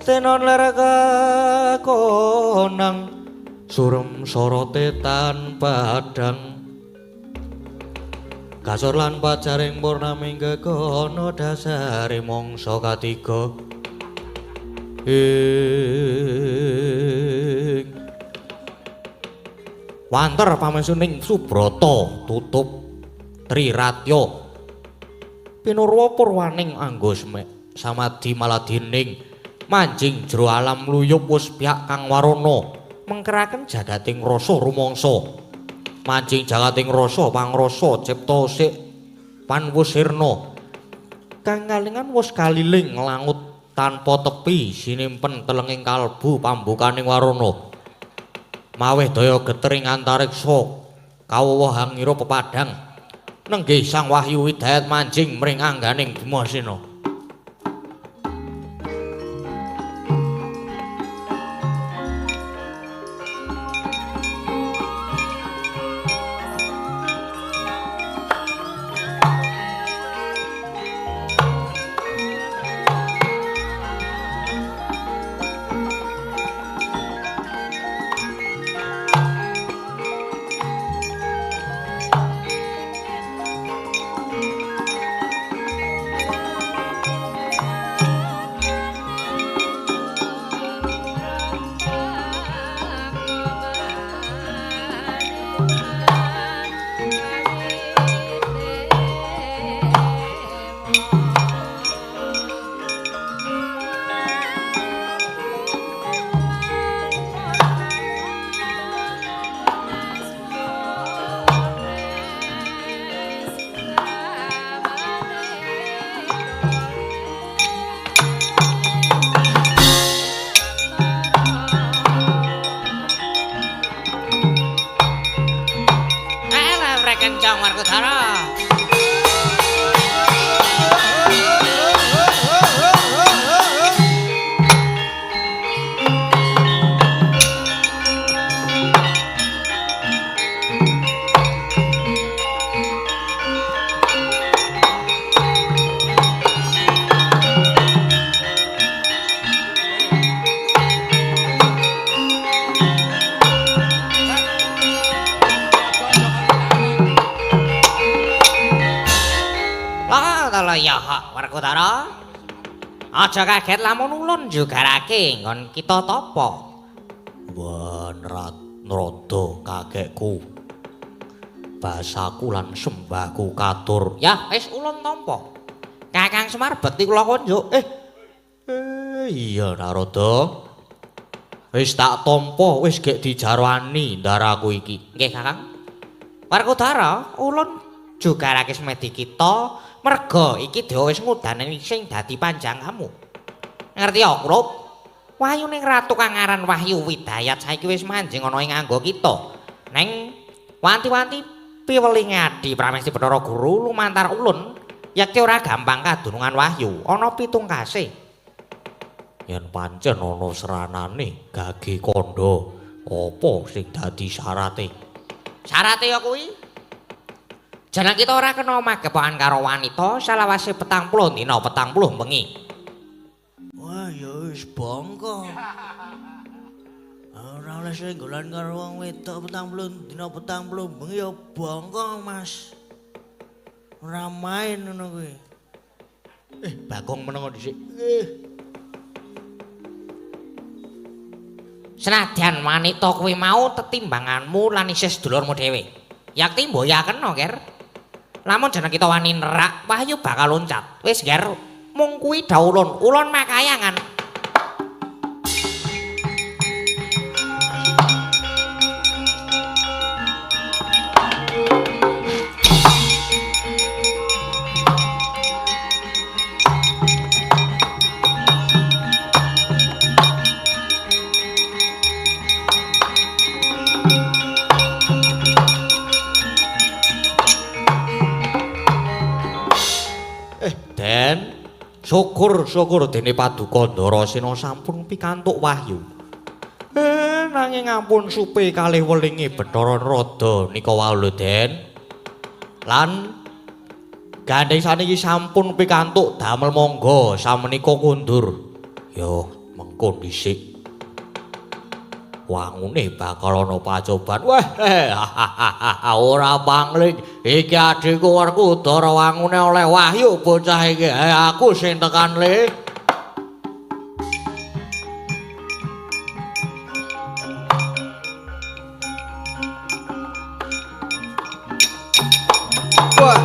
Speaker 2: tenon leraka konang surem sorote tanpa padang kasur lan pajaring purnami gegono dasare mangsa katiga wanter pamensuning Subrata tutup Triratya pinurwa purwaning anggo samadhi maladining manjing jero alam luyup wis pihak Kang Warana mengkeraken jagating rasa rumangsa manjing jagating rasa pangrasa cipta sik panwusirna kang kalingan wis kaliling nglangut tanpa tepi sinimpen telenging kalbu pambukaning Warana maweh daya getering antariksa kawuhangira pepadang nenggih Sang Wahyu Widayat manjing mring angganing Bimasena
Speaker 1: kencang Werkudara. Ya Werkudara. Aja kaget lamun ulun jugarake nggon kita tapa.
Speaker 2: Beneran rada kakekku. Basaku lan sembahku katur.
Speaker 1: Ya wis ulun tampa. Kakang Semar bekti kula konjuk.
Speaker 2: Iya Narada. Wis tak tampa, wis gek dijarwani ndaraku iki.
Speaker 1: Nggih Kakang. Werkudara, ulun jugarake semedi kita merga iki dhewe wis ngudanani sing dadi panjangamu. Ngerti ya, Krup? Wahyu ning ratu kang aran Wahyu Widayat saiki wis manjing ana ing nganggo kita. Neng wanti-wanti piweling adi Pramesti Bathara Guru lumantar ulun yakti ora gampang kadunungan Wahyu, ana pitungkase.
Speaker 2: Yen pancen ana seranane Gage Kandha, apa sing dadi syarate?
Speaker 1: Syarate ya kuwi jeneng kita ora kena magepokan karo wanita salawase 40 dina 40 bengi.
Speaker 2: Wah, ya wis bangka. Ora oleh senggolan karo wong wedok 40 dina 40 bengi ya bangka, Mas. Ora main ngono kuwi. Bagong menengo dhisik.
Speaker 1: Senadyan wanita kuwi mau tetimbanganmu lan isih sedulurmu dhewe. Yakti mboya kena, Ger. Lamun jeneng kita wani nerak, Wahyu bakal loncat. Wis, Ger, mung kuwi daulun, ulun makayangan.
Speaker 2: Syukur dene Paduka Ndarasena sampun pikantuk wahyu. Nanging ampun supe kalih welinge Bathara Narada nika wau lho, Den. Lan gandeng saniki sampun pikantuk damel monggo samenika kundur. Yo, mengko dhisik. Wangune bakal ana pacobaan. Wah, ora pangling. Iki adikku Werkudara wangune oleh wahyu bocah iki. Aku sing tekan le. Wah.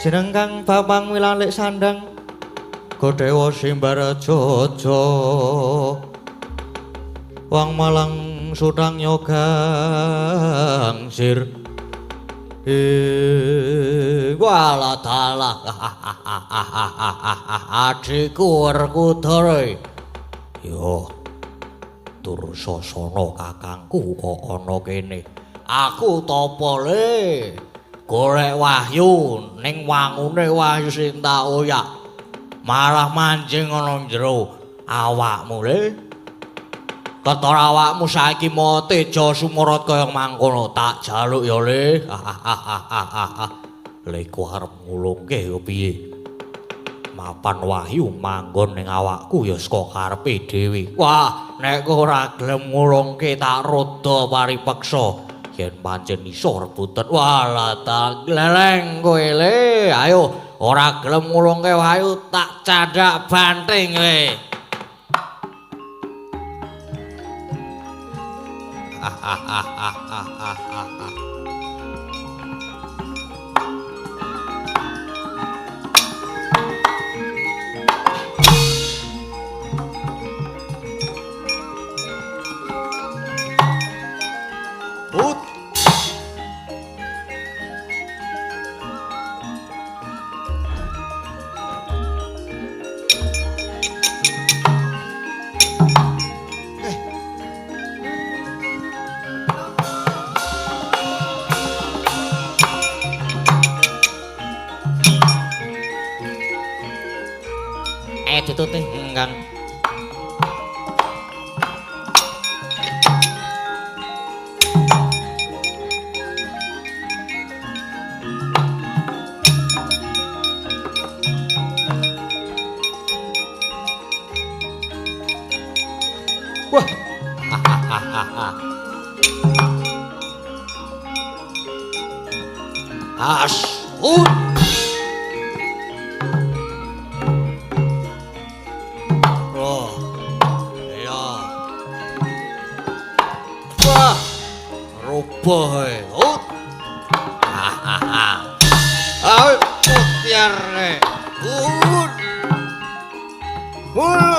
Speaker 2: Jeneng kang Bambang Wilalik Sandang Godewa Simbarajaja Wang Malang Sudang Yogang Sir Wala dalah adikku Werkudara yo Dursasana kakangku kok ana kene aku tapa le golek wahyu ning wangune wahyu sing tak oyak malah mancing ana jero awakmu le ketara awakmu saiki mau teja sumurut kaya mangkono tak jaluk ya le le ku arep ngulungke yo piye mapan wahyu manggon ning awakku ya saka karepe dhewe wah nek ora gelem ngulungke tak rada paripeksa yen pancen iso rebutan walah tak gleleng kowe le ayo ora gelem ngulungke wahyu tak cadak banting kowe
Speaker 5: Ut.
Speaker 1: Dituti Kang. Wah. Asyut. Oh. Ya. Wah. Rubah. Oh. Ayo, mutiar. Wah.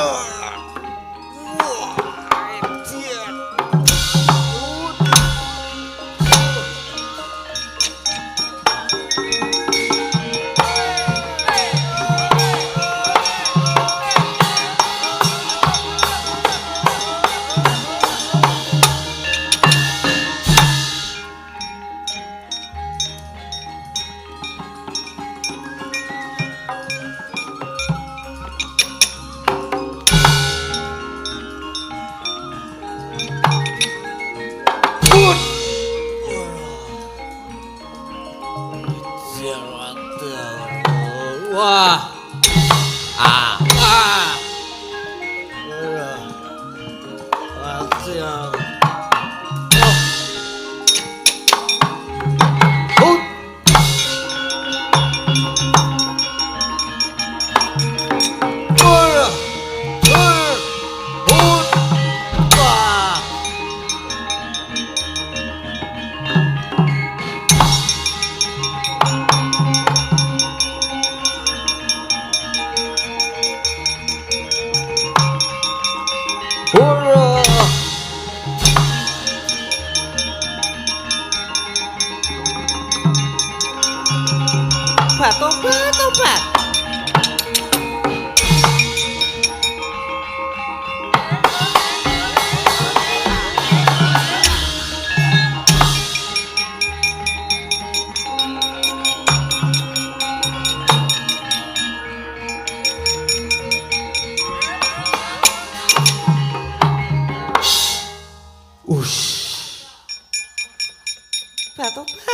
Speaker 1: Tobat.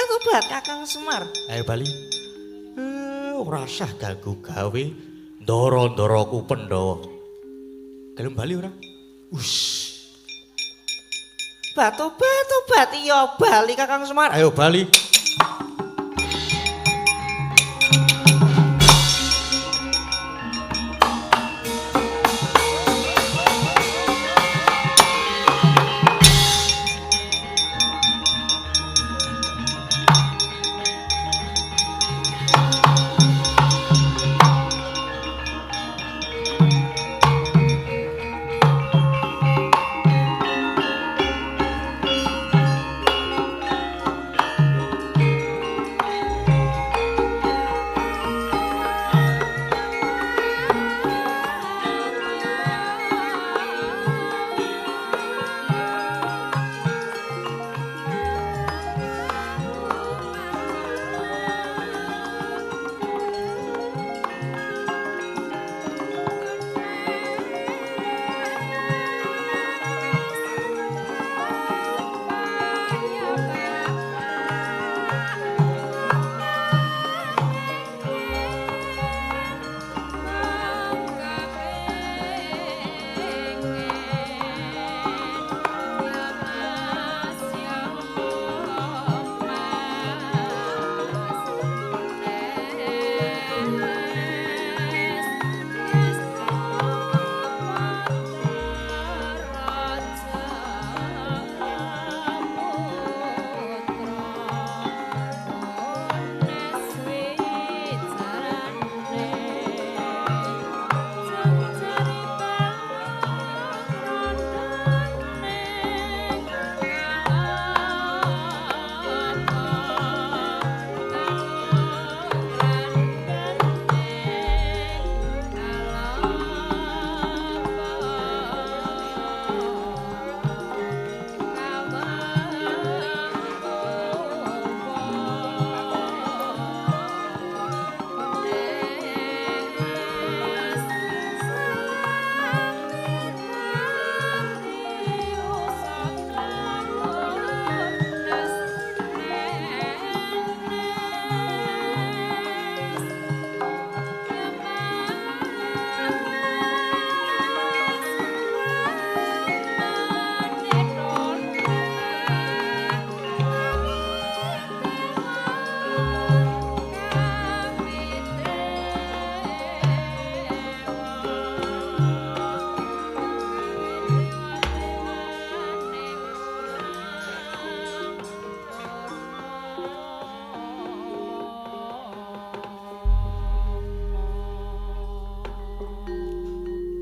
Speaker 1: Tobat Kakang Semar. Ayo Bali. Ora sah ganggu gawe ndara-ndaraku Pandhawa. Gelem bali ora? Tobat iya bali Kakang Semar. Ayo bali.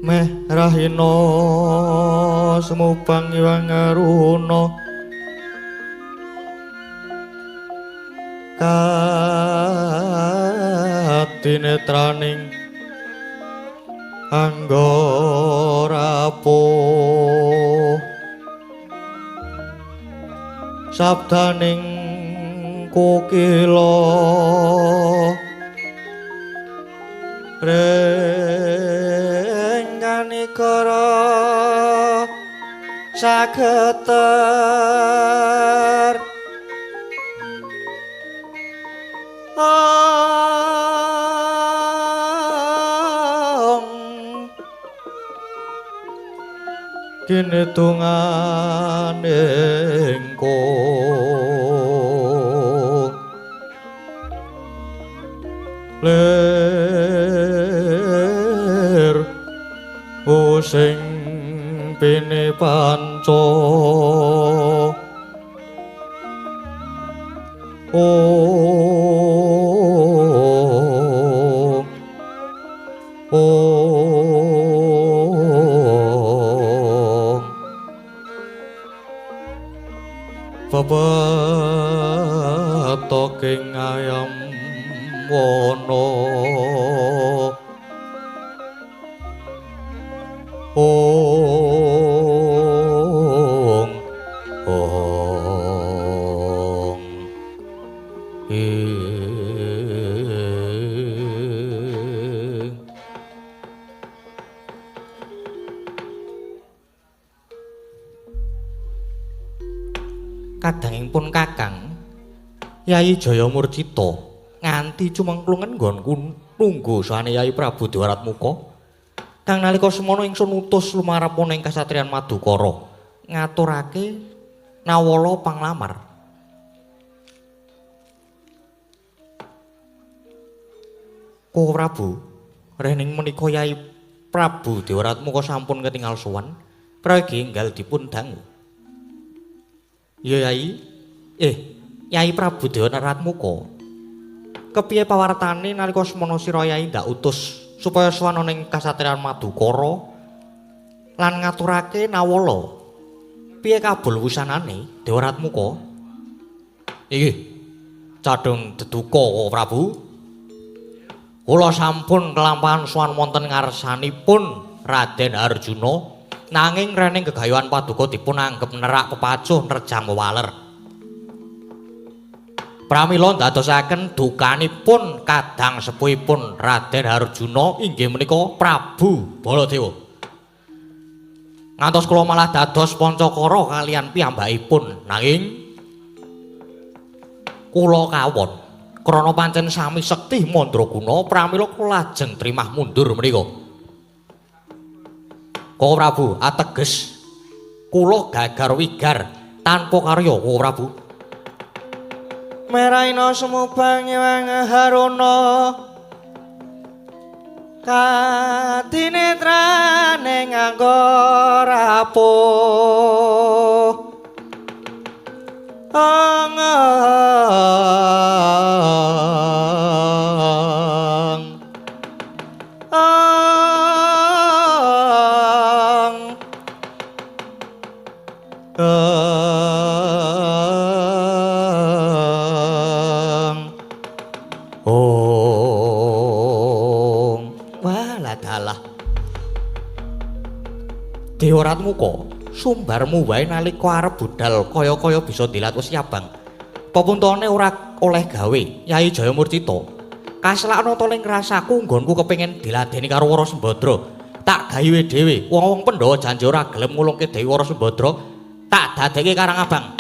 Speaker 2: meh rahina semubang iwang aruna katinetraning anggorapuh sabdaning kukila rengganikara sageter kinetunganing ler sing pene panca Babatoking ayam wono ong kadangipun Kakang Yayi Jaya Murcita nganti cumengklungen nggonku nunggu sane Yayi Prabu Dewaratmuka kang nalika semana ingsun utus lumarap ana ing kasatriyan Madukara ngaturake nawala panglamar. Ko Prabu, rening menika Yayi Prabu Dewaratmuka sampun ketingal sowan, pragi enggal dipun dangu. Ya Yai, Yai Prabu Dewaratmuka. Kepiye pawartane nalika semana sira Yai ndak utus supaya sowan ning kasatriyan Madukara lan ngaturake nawala. Piye kabul wusanane Dewaratmuka? Iki cadung deduka Prabu. Kula sampun kelampahan sowan wonten ngarsanipun Raden Arjuna. Nanging rening gegayuhan paduka dipun anggep nerak pepacuh nerjang wewaler. Pramila ndadosaken dukanipun kadang sepuhipun Raden Arjuna inggih menika Prabu Baladewa. Ngantos kula malah dados pancakara kaliyan piyambakipun. Nanging kula kawon krana pancen sami sekti mandraguna pramila kula lajeng trimah mundur menika. Ko Prabu ateges kula gagar wigar tanpa karya Ko Prabu. Meraina semubang iwang haruna katinetraning anggorapuh Dewaratmuka, sumbarmu wae nalika arep budal kaya-kaya bisa dilat wis abang. Pepuntone ora oleh gawe, Yayi Jaya Murcita. Kaslakna to ning rasaku nggonku kepengin diladeni karo Wara Sembadra. Tak gawe dhewe, wong-wong Pandhawa janji ora gelem ngulungke Dewi Wara Sembadra, tak dadekke Karang Abang.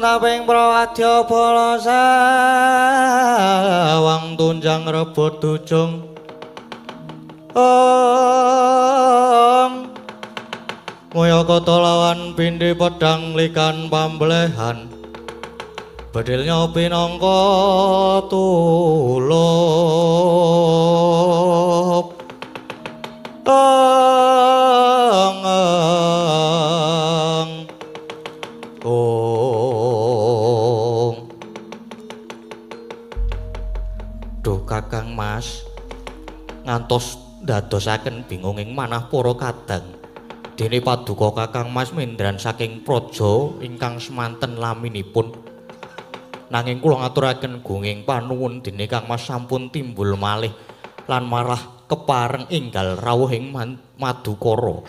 Speaker 2: taping prawadya bala sawang tunjang rebut dujung Moya kota lawan pindi pedang likan pamblehan bedilnya pinangka tulup Duh Kakang Mas ngantos dadosaken bingunging manah para kadang dene paduka Kakang Mas mindran saking praja ingkang semanten laminipun nanging kula ngaturaken gunging panuwun dene Kang Mas sampun timbul malih lan marah kepareng enggal rawuhing Madukara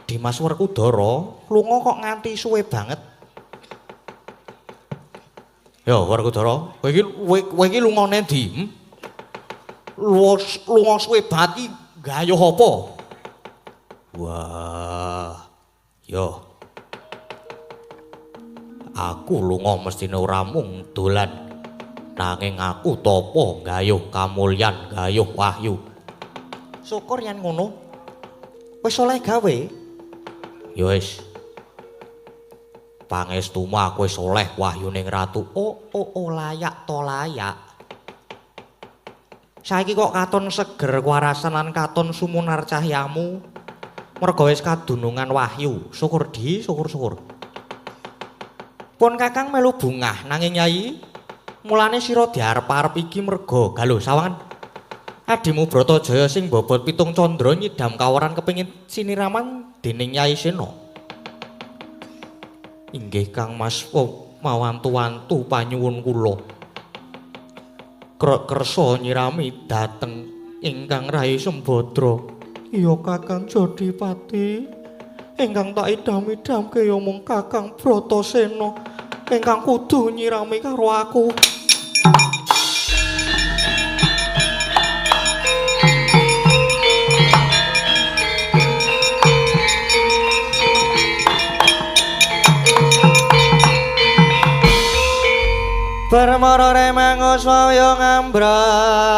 Speaker 2: Dimas Werkudara lunga kok nganti suwe banget Ya Werkudara kowe iki lungane ndi lunga suwe banget iki gayuh apa Wah, yo. Aku lunga mestine ora mung dolan. Nanging aku tapa gayuh kamulyan, gayuh wahyu. Syukur yen ngono. Wis oleh gawe. Ya wis. Pangestumu aku wis oleh wahyuning ratu. Oh, layak to layak. Saiki kok katon seger kuwarasan lan katon sumunar cahyamu. Merga wis kadunungan wahyu, syukur di, syukur. Pun Kakang melu bungah nanging Nyai, mulane sira diarep-arep iki merga galuh sawangan. Adimu Bratajaya sing bobot 7 candra nyidam kawaran kepengin siniraman dening Nyai Sena. Inggih Kang Mas mawantu-wantu panyuwun kula. Kersa nyirami dhateng ingkang Rai Sembadra. Iya Kakang Jodipati ingkang tak idam-idamke ya mung Kakang Bratasena ingkang kudu nyirami karo aku. Permara remang swaya ngambrang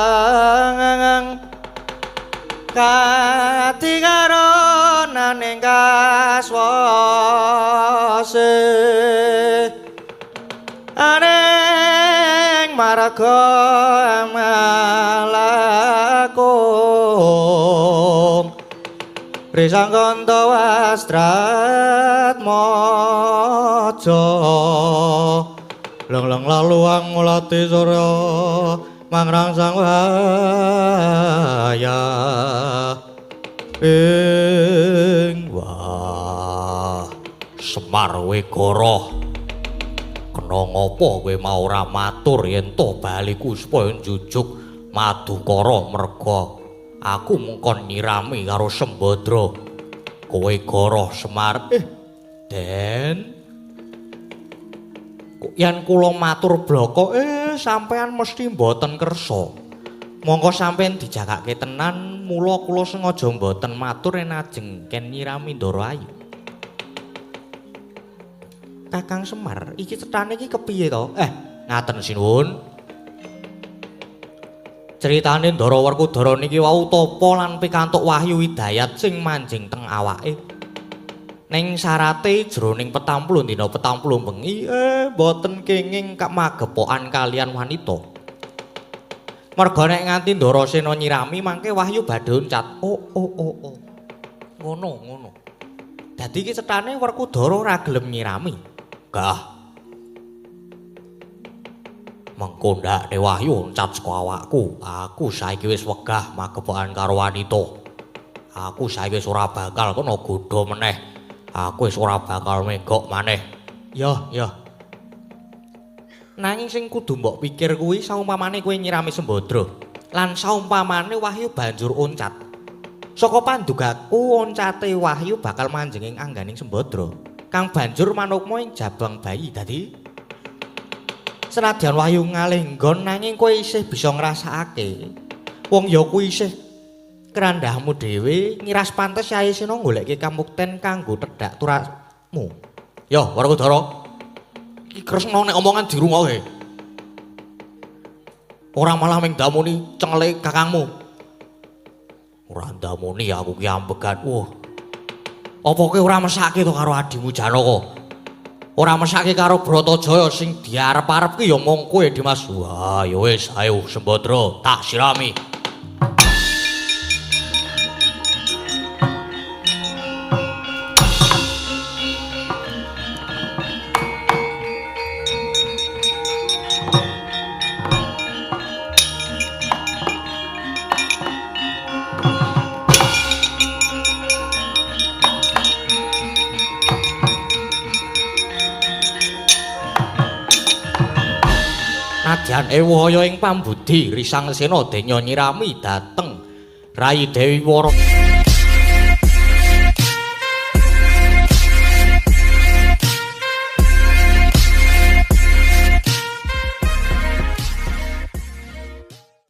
Speaker 2: Kati karonan ing kaswase Aneng marga malakum Risangkanta wastrat mojo Leng-leng laluang mulati surya mangrangsang waya ing wah Semar Wegara kena ngapa kowe mau ora matur yen to baliku supaya njujuk Madukara merga aku mungkon nyirami karo Sembadra kowe Goroh Semar Den yen kula matur bloko sampean mesti mboten kersa. Monggo sampean dijagake tenan, mula kula sengaja mboten matur yen ajeng ken nyirami Ndara Ayu. Kakang Semar, iki cethane iki kepiye to? Ngaten sinuwun. Critane Ndara Werkudara niki wau tapa lan pikantuk wahyu hidayat sing manjing teng awake. Ning syarate jroning 40 dina 40 bengi boten kenging magepokan kalian wanita. Merga nek nganti Ndarasena nyirami mangke wahyu badhe uncat. Oh. Ngono. Dadi iki cethane Werkudara ora gelem nyirami. Gah. Mengko ndakne wahyu uncat saka awakku. Aku saiki wis wegah magepokan karo wanita. Aku saiki wis ora bakal kena godha meneh. Aku wis ora bakal megok maneh. Ya. Nanging sing kudu mbok pikir kuwi saumpamane kowe nyirami Sembadra lan saumpamane wahyu banjur oncat. Saka pandugaku oncate wahyu bakal manjing ing angganing Sembadra kang banjur manukma ing jabang bayi. Dadi senadyan wahyu ngalih nggon nanging kowe isih bisa ngrasakake wong ya kuwi isih kerandahmu dhewe ngiras pantes Yai Sena goleke kamukten kanggo tedhak turakmu. Ya, Werkudara.
Speaker 1: Iki kresna nek omongan dirungokke. Ora malah ming ndamuni cengle kakangmu. Ora ndamuni aku ki ambegan. Wah. Apa kowe ora mesake to karo adimu Janaka? Ora mesake karo Bratajaya sing diarep-arep ki ya mung kowe Dimas. Wah, ya wis ayo Sembadra tak sirami. Nadyan ewaya ing pambudi Risang Sena denya nyirami dhateng Rai Dewi Wara.